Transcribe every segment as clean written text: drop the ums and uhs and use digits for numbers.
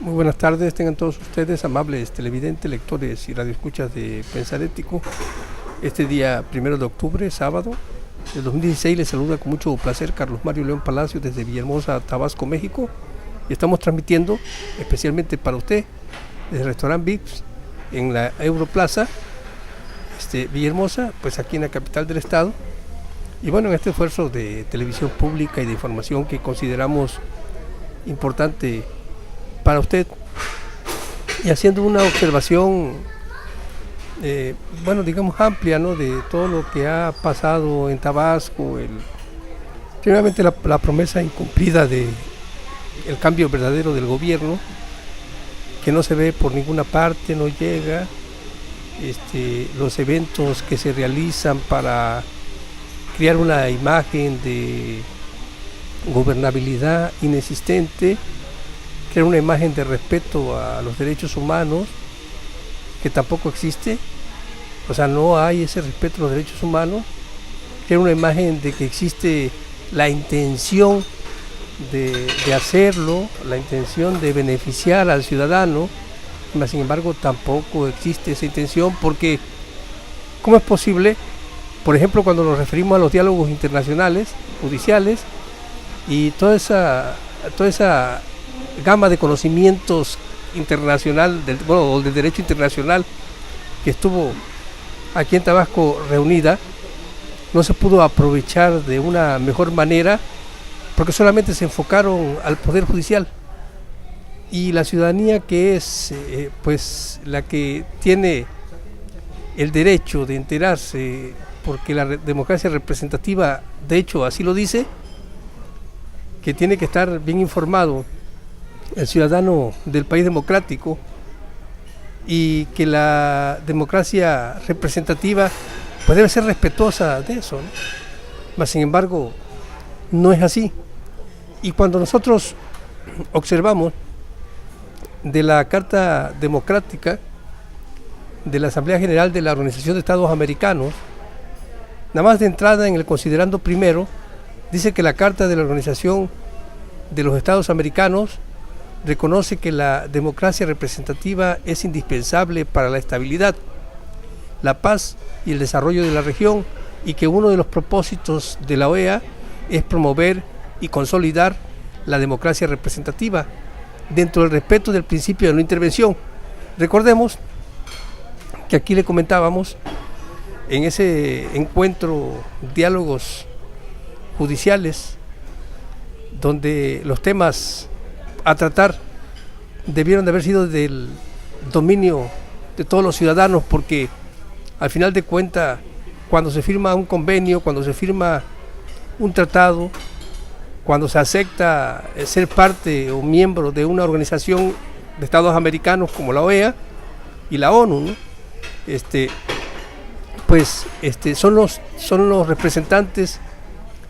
Muy buenas tardes, tengan todos ustedes, amables televidentes, lectores y radioescuchas de Pensar Ético. Este día 1 de octubre, sábado del 2016, les saluda con mucho placer Carlos Mario León Palacio desde Villahermosa, Tabasco, México. Y estamos transmitiendo especialmente para usted desde el restaurante Vips en la Europlaza Villahermosa, pues aquí en la capital del estado. Y bueno, en este esfuerzo de televisión pública y de información que consideramos importante para usted, y haciendo una observación digamos amplia, ¿no?, de todo lo que ha pasado en Tabasco, primeramente la promesa incumplida de el cambio verdadero del gobierno, que no se ve por ninguna parte, no llega, los eventos que se realizan para crear una imagen de gobernabilidad inexistente, crear una imagen de respeto a los derechos humanos que tampoco existe, o sea, no hay ese respeto a los derechos humanos, crear una imagen de que existe la intención de hacerlo, la intención de beneficiar al ciudadano, mas sin embargo tampoco existe esa intención, porque ¿cómo es posible? Por ejemplo, cuando nos referimos a los diálogos internacionales, judiciales, y toda esa gama de conocimientos internacional, del derecho internacional que estuvo aquí en Tabasco reunida, no se pudo aprovechar de una mejor manera porque solamente se enfocaron al Poder Judicial, y la ciudadanía, que es pues la que tiene el derecho de enterarse, porque la democracia representativa de hecho así lo dice, que tiene que estar bien informado el ciudadano del país democrático, y que la democracia representativa pues debe ser respetuosa de eso, ¿no? Mas sin embargo no es así. Y cuando nosotros observamos de la Carta Democrática de la Asamblea General de la Organización de Estados Americanos, nada más de entrada en el considerando primero, dice que la Carta de la Organización de los Estados Americanos reconoce que la democracia representativa es indispensable para la estabilidad, la paz y el desarrollo de la región, y que uno de los propósitos de la OEA es promover y consolidar la democracia representativa dentro del respeto del principio de no intervención. Recordemos que aquí le comentábamos en ese encuentro, diálogos judiciales, donde los temas a tratar debieron de haber sido del dominio de todos los ciudadanos, porque al final de cuentas, cuando se firma un convenio, cuando se firma un tratado, cuando se acepta ser parte o miembro de una organización de Estados americanos como la OEA y la ONU, ¿no?, son los representantes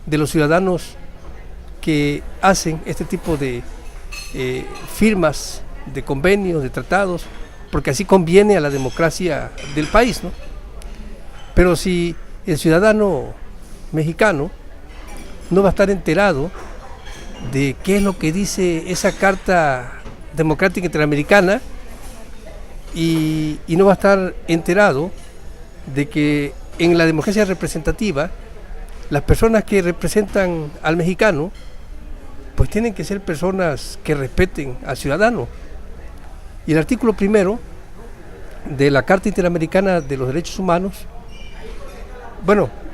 de los ciudadanos que hacen este tipo de firmas de convenios, de tratados, porque así conviene a la democracia del país, ¿no? Pero si el ciudadano mexicano no va a estar enterado de qué es lo que dice esa Carta Democrática Interamericana, y no va a estar enterado de que en la democracia representativa las personas que representan al mexicano pues tienen que ser personas que respeten al ciudadano. Y el artículo 1 de la Carta Interamericana de los Derechos Humanos,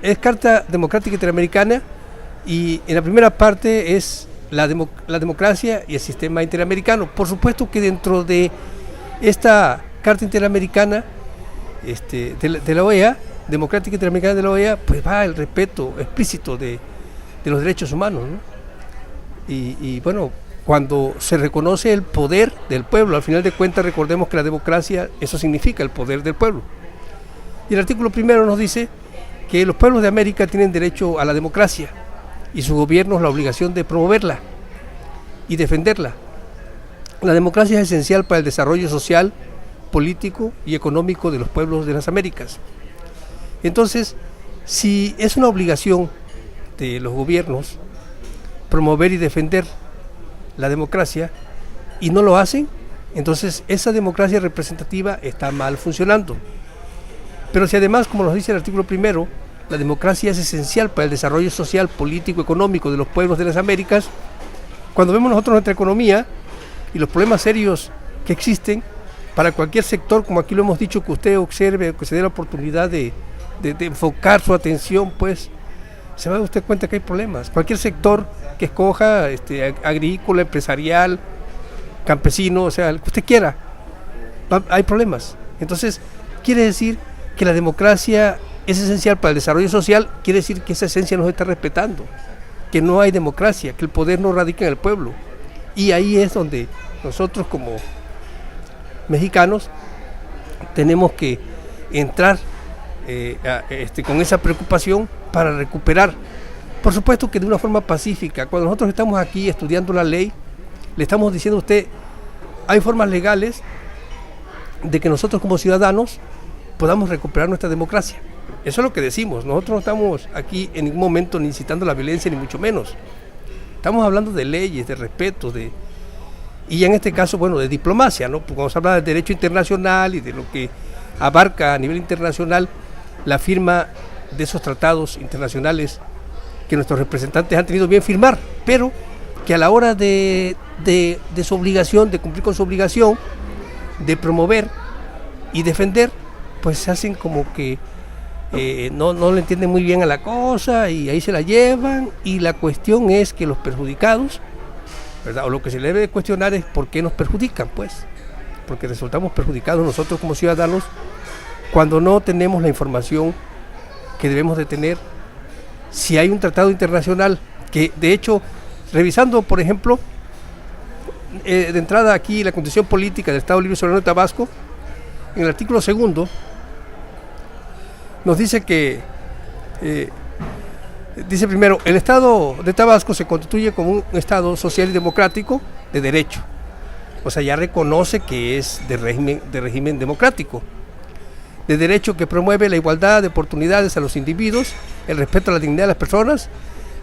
es Carta Democrática Interamericana, y en la primera parte es la democracia y el sistema interamericano. Por supuesto que dentro de esta Carta Interamericana de la OEA, Democrática Interamericana de la OEA, pues va el respeto explícito de los derechos humanos, ¿no? Y cuando se reconoce el poder del pueblo, al final de cuentas recordemos que la democracia, eso significa el poder del pueblo. Y el artículo 1 nos dice que los pueblos de América tienen derecho a la democracia, y su gobierno es la obligación de promoverla y defenderla. La democracia es esencial para el desarrollo social, político y económico de los pueblos de las Américas. Entonces, si es una obligación de los gobiernos promover y defender la democracia, y no lo hacen, Entonces esa democracia representativa está mal funcionando. Pero si además, como nos dice el artículo primero, la democracia es esencial para el desarrollo social, político, económico de los pueblos de las Américas, cuando vemos nosotros nuestra economía y los problemas serios que existen para cualquier sector, como aquí lo hemos dicho, que usted observe, que se dé la oportunidad de enfocar su atención, pues se va a dar usted cuenta que hay problemas. Cualquier sector que escoja, agrícola, empresarial, campesino, o sea, el que usted quiera, hay problemas. Entonces, quiere decir que la democracia es esencial para el desarrollo social, quiere decir que esa esencia no se está respetando, que no hay democracia, que el poder no radica en el pueblo. Y ahí es donde nosotros como mexicanos tenemos que entrar con esa preocupación para recuperar, por supuesto que de una forma pacífica. Cuando nosotros estamos aquí estudiando la ley, le estamos diciendo a usted, hay formas legales de que nosotros como ciudadanos podamos recuperar nuestra democracia. Eso es lo que decimos. Nosotros no estamos aquí en ningún momento ni incitando la violencia, ni mucho menos. Estamos hablando de leyes, de respeto, y en este caso, bueno, de diplomacia, ¿no? Cuando se habla del derecho internacional y de lo que abarca a nivel internacional la firma de esos tratados internacionales que nuestros representantes han tenido bien firmar, pero que a la hora de su obligación, de cumplir con su obligación, de promover y defender, pues se hacen como que no le entienden muy bien a la cosa y ahí se la llevan, y la cuestión es que los perjudicados, ¿verdad? O lo que se le debe cuestionar es por qué nos perjudican, pues, porque resultamos perjudicados nosotros como ciudadanos cuando no tenemos la información que debemos de tener. Si hay un tratado internacional que, de hecho, revisando, por ejemplo, de entrada aquí la Constitución Política del Estado Libre y Soberano de Tabasco, en el artículo 2 nos dice que dice primero, el Estado de Tabasco se constituye como un Estado social y democrático de derecho. O sea, ya reconoce que es de régimen democrático, de derecho, que promueve la igualdad de oportunidades a los individuos, el respeto a la dignidad de las personas,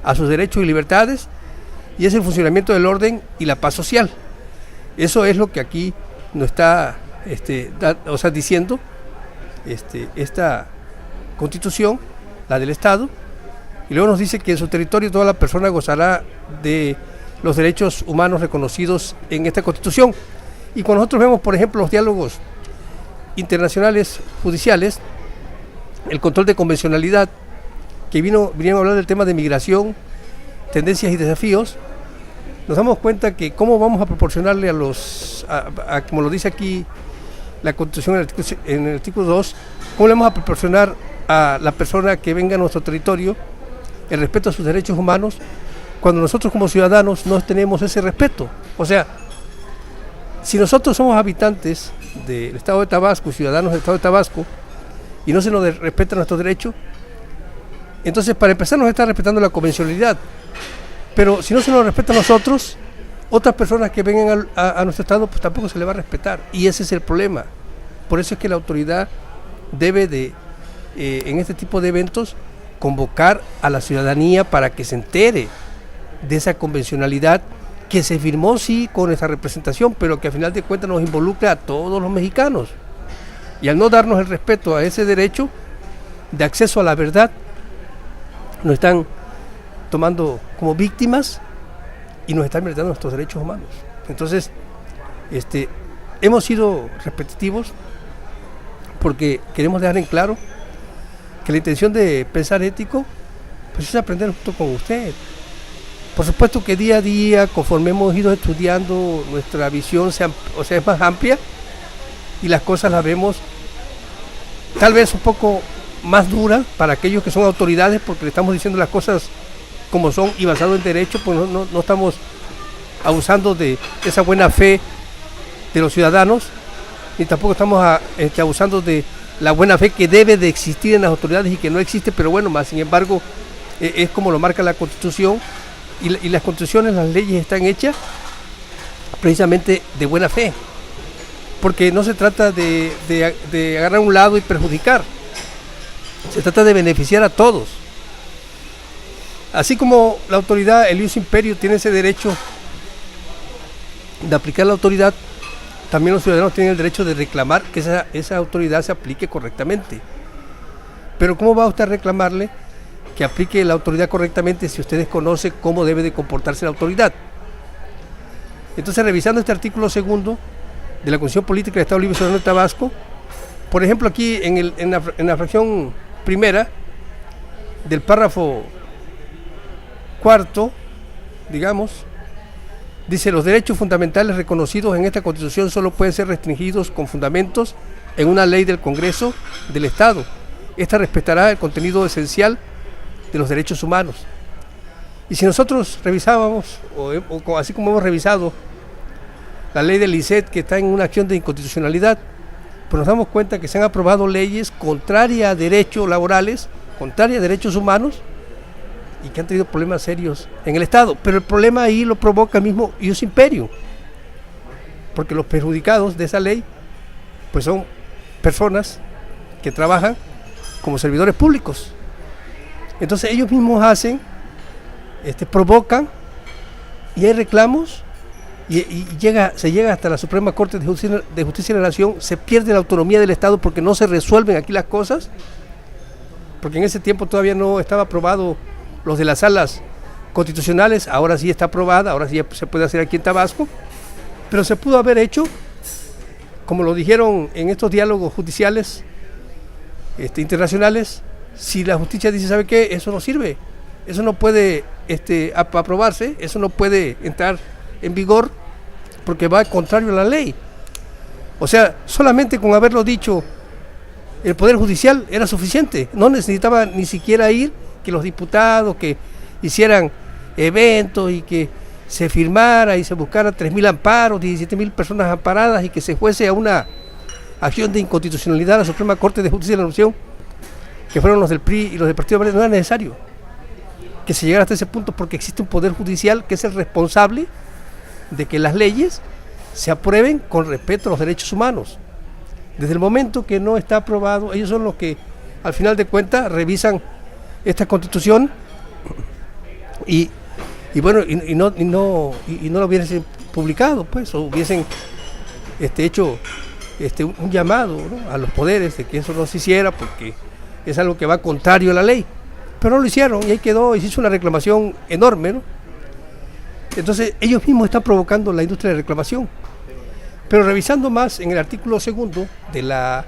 a sus derechos y libertades, y es el funcionamiento del orden y la paz social. Eso es lo que aquí nos está diciendo esta Constitución, la del Estado, y luego nos dice que en su territorio toda la persona gozará de los derechos humanos reconocidos en esta Constitución. Y cuando nosotros vemos, por ejemplo, los diálogos internacionales judiciales, el control de convencionalidad, que vinieron a hablar del tema de migración, tendencias y desafíos, nos damos cuenta que cómo vamos a proporcionarle como lo dice aquí la Constitución en el artículo 2, cómo le vamos a proporcionar a la persona que venga a nuestro territorio el respeto a sus derechos humanos cuando nosotros como ciudadanos no tenemos ese respeto. O sea, si nosotros somos habitantes del Estado de Tabasco, ciudadanos del Estado de Tabasco, y no se nos respeta nuestros derechos, entonces para empezar nos está respetando la convencionalidad. Pero si no se nos respeta a nosotros, otras personas que vengan a nuestro Estado, pues tampoco se les va a respetar. Y ese es el problema. Por eso es que la autoridad debe de, en este tipo de eventos, convocar a la ciudadanía para que se entere de esa convencionalidad que se firmó, sí, con esa representación, pero que al final de cuentas nos involucra a todos los mexicanos. Y al no darnos el respeto a ese derecho de acceso a la verdad, nos están tomando como víctimas y nos están violando nuestros derechos humanos. Entonces, hemos sido repetitivos porque queremos dejar en claro que la intención de pensar ético, pues es aprender junto con usted. Por supuesto que día a día, conforme hemos ido estudiando, nuestra visión es más amplia y las cosas las vemos tal vez un poco más duras para aquellos que son autoridades, porque le estamos diciendo las cosas como son y basado en derecho, pues no estamos abusando de esa buena fe de los ciudadanos, ni tampoco estamos abusando de la buena fe que debe de existir en las autoridades y que no existe, pero bueno, más sin embargo es como lo marca la Constitución, y las constituciones, las leyes están hechas precisamente de buena fe, porque no se trata de agarrar un lado y perjudicar, se trata de beneficiar a todos. Así como la autoridad, el ius imperio, tiene ese derecho de aplicar la autoridad, también los ciudadanos tienen el derecho de reclamar que esa autoridad se aplique correctamente. Pero ¿cómo va usted a reclamarle que aplique la autoridad correctamente si usted desconoce cómo debe de comportarse la autoridad? Entonces, revisando este artículo segundo de la Constitución Política del Estado Libre y Soberano de Tabasco, por ejemplo, aquí en la fracción primera del párrafo cuarto, digamos, dice: los derechos fundamentales reconocidos en esta Constitución solo pueden ser restringidos con fundamentos en una ley del Congreso del Estado. Esta respetará el contenido esencial de los derechos humanos. Y si nosotros revisábamos, o así como hemos revisado la ley del ICET, que está en una acción de inconstitucionalidad, pues nos damos cuenta que se han aprobado leyes contrarias a derechos laborales, contrarias a derechos humanos, y que han tenido problemas serios en el Estado. Pero el problema ahí lo provoca el mismo Ius Imperium, porque los perjudicados de esa ley pues son personas que trabajan como servidores públicos. Entonces ellos mismos provocan, y hay reclamos, y se llega hasta la Suprema Corte de Justicia de la Nación. Se pierde la autonomía del Estado porque no se resuelven aquí las cosas, porque en ese tiempo todavía no estaba aprobado los de las salas constitucionales. Ahora sí está aprobada, ahora sí se puede hacer aquí en Tabasco, pero se pudo haber hecho, como lo dijeron en estos diálogos judiciales internacionales. Si la justicia dice: ¿sabe qué? Eso no sirve, eso no puede aprobarse, eso no puede entrar en vigor porque va contrario a la ley. O sea, solamente con haberlo dicho el Poder Judicial era suficiente, no necesitaba ni siquiera ir que los diputados que hicieran eventos y que se firmara y se buscara 3.000 amparos, 17.000 personas amparadas, y que se fuese a una acción de inconstitucionalidad a la Suprema Corte de Justicia de la Nación, que fueron los del PRI y los del Partido Verde. No era necesario que se llegara hasta ese punto, porque existe un Poder Judicial que es el responsable de que las leyes se aprueben con respeto a los derechos humanos. Desde el momento que no está aprobado, ellos son los que al final de cuentas revisan esta Constitución y no lo hubiesen publicado, pues, o hubiesen hecho un llamado, ¿no?, a los poderes de que eso no se hiciera, porque es algo que va contrario a la ley. Pero no lo hicieron, y ahí quedó, y se hizo una reclamación enorme, ¿no? Entonces ellos mismos están provocando la industria de reclamación. Pero revisando más en el artículo segundo de la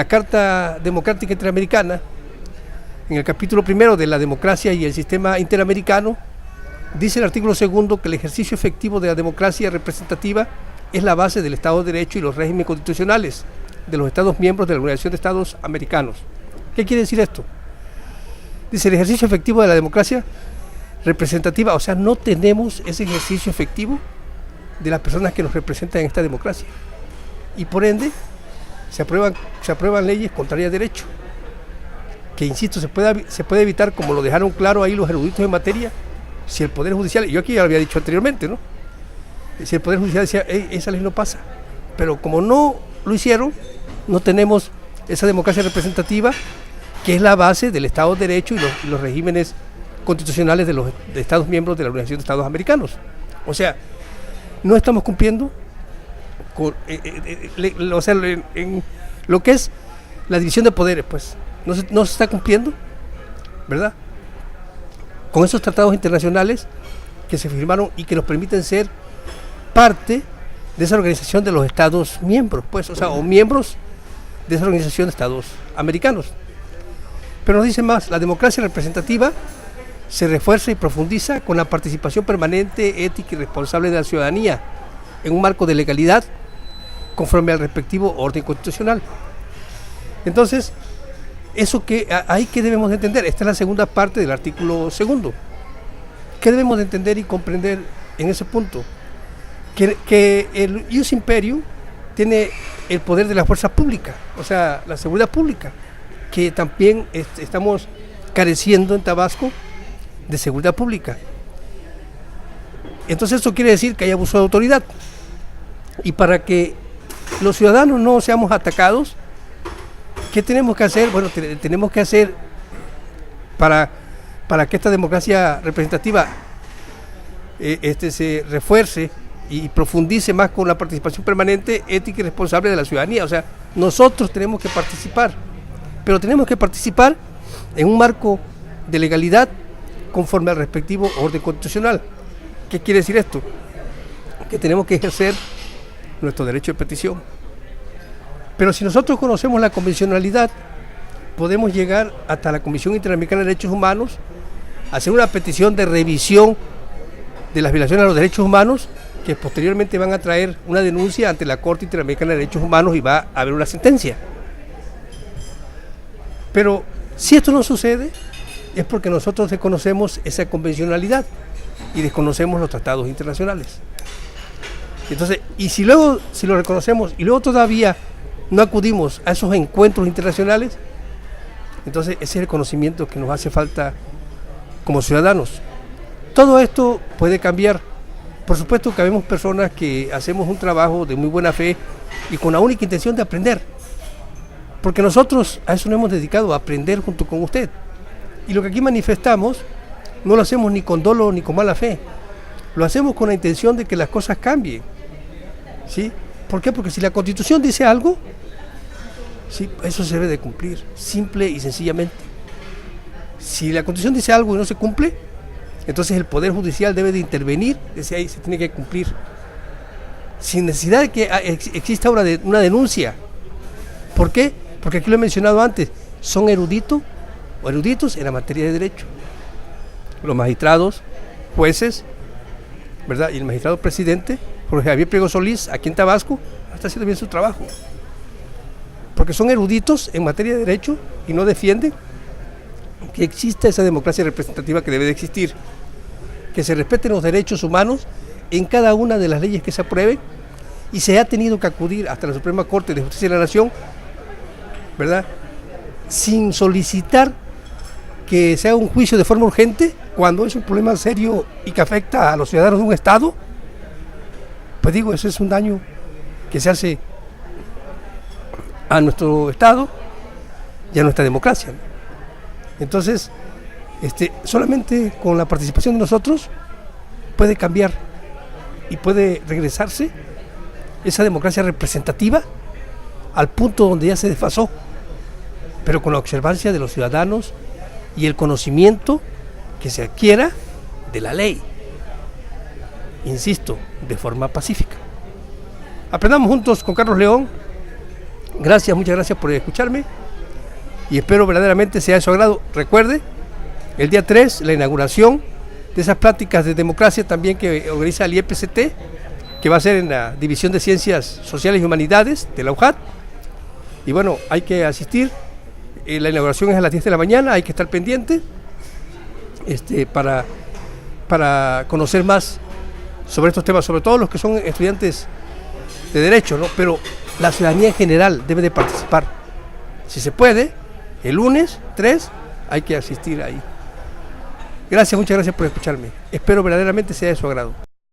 Carta Democrática Interamericana, en el capítulo primero de la democracia y el sistema interamericano, dice el artículo segundo que el ejercicio efectivo de la democracia representativa es la base del Estado de Derecho y los regímenes constitucionales de los Estados miembros de la Organización de Estados Americanos. ¿Qué quiere decir esto? Dice: el ejercicio efectivo de la democracia representativa, o sea, no tenemos ese ejercicio efectivo de las personas que nos representan en esta democracia, y por ende se aprueban leyes contrarias a derecho, que, insisto, se puede evitar, como lo dejaron claro ahí los eruditos en materia, si el Poder Judicial, yo aquí ya lo había dicho anteriormente, ¿no?, si el Poder Judicial decía: esa ley no pasa. Pero como no lo hicieron, no tenemos esa democracia representativa, que es la base del Estado de Derecho y los regímenes constitucionales de los Estados miembros de la Organización de Estados Americanos. O sea, no estamos cumpliendo con, en lo que es la división de poderes, pues no se está cumpliendo, ¿verdad?, con esos tratados internacionales que se firmaron y que nos permiten ser parte de esa organización de los Estados miembros, pues, o miembros de esa organización de Estados americanos. Pero nos dice más: la democracia representativa se refuerza y profundiza con la participación permanente, ética y responsable de la ciudadanía en un marco de legalidad conforme al respectivo orden constitucional. Entonces, eso que debemos de entender. Esta es la segunda parte del artículo segundo. ¿Qué debemos de entender y comprender en ese punto? Que el Ius Imperium tiene el poder de la fuerza pública, o sea, la seguridad pública, que también estamos careciendo en Tabasco de seguridad pública. Entonces eso quiere decir que hay abuso de autoridad, y para que los ciudadanos no seamos atacados, ¿qué tenemos que hacer? Bueno, tenemos que hacer para que esta democracia representativa se refuerce y profundice más con la participación permanente, ética y responsable de la ciudadanía. O sea, nosotros tenemos que participar, pero tenemos que participar en un marco de legalidad conforme al respectivo orden constitucional. ¿Qué quiere decir esto? Que tenemos que ejercer nuestro derecho de petición. Pero si nosotros conocemos la convencionalidad, podemos llegar hasta la Comisión Interamericana de Derechos Humanos, hacer una petición de revisión de las violaciones a los derechos humanos, que posteriormente van a traer una denuncia ante la Corte Interamericana de Derechos Humanos y va a haber una sentencia. Pero si esto no sucede, es porque nosotros desconocemos esa convencionalidad y desconocemos los tratados internacionales. Entonces, y si lo reconocemos y luego todavía no acudimos a esos encuentros internacionales, entonces ese es el conocimiento que nos hace falta como ciudadanos. Todo esto puede cambiar. Por supuesto que habemos personas que hacemos un trabajo de muy buena fe y con la única intención de aprender. Porque nosotros a eso nos hemos dedicado, a aprender junto con usted. Y lo que aquí manifestamos no lo hacemos ni con dolo ni con mala fe. Lo hacemos con la intención de que las cosas cambien. ¿Sí? ¿Por qué? Porque si la Constitución dice algo, sí, eso se debe de cumplir, simple y sencillamente. Si la Constitución dice algo y no se cumple, entonces el Poder Judicial debe de intervenir, desde ahí se tiene que cumplir. Sin necesidad de que exista una denuncia. ¿Por qué? Porque aquí lo he mencionado antes, son eruditos en la materia de derecho. Los magistrados, jueces, ¿verdad? Y el magistrado presidente, Jorge Javier Priego Solís, aquí en Tabasco, está haciendo bien su trabajo. Porque son eruditos en materia de derecho y no defienden que exista esa democracia representativa que debe de existir, que se respeten los derechos humanos en cada una de las leyes que se aprueben, y se ha tenido que acudir hasta la Suprema Corte de Justicia de la Nación, ¿verdad?, sin solicitar que se haga un juicio de forma urgente cuando es un problema serio y que afecta a los ciudadanos de un Estado. Pues digo, eso es un daño que se hace a nuestro Estado y a nuestra democracia. Entonces, solamente con la participación de nosotros puede cambiar y puede regresarse esa democracia representativa al punto donde ya se desfasó, pero con la observancia de los ciudadanos y el conocimiento que se adquiera de la ley. Insisto, de forma pacífica. Aprendamos juntos con Carlos León. Gracias, muchas gracias por escucharme y espero verdaderamente sea de su agrado. Recuerde, el día 3, la inauguración de esas pláticas de democracia también que organiza el IEPCT, que va a ser en la División de Ciencias Sociales y Humanidades de la UJAT. Y bueno, hay que asistir. La inauguración es a las 10 de la mañana, hay que estar pendiente para conocer más sobre estos temas, sobre todo los que son estudiantes de Derecho, ¿no? Pero la ciudadanía en general debe de participar. Si se puede, el lunes 3 hay que asistir ahí. Gracias, muchas gracias por escucharme. Espero verdaderamente sea de su agrado.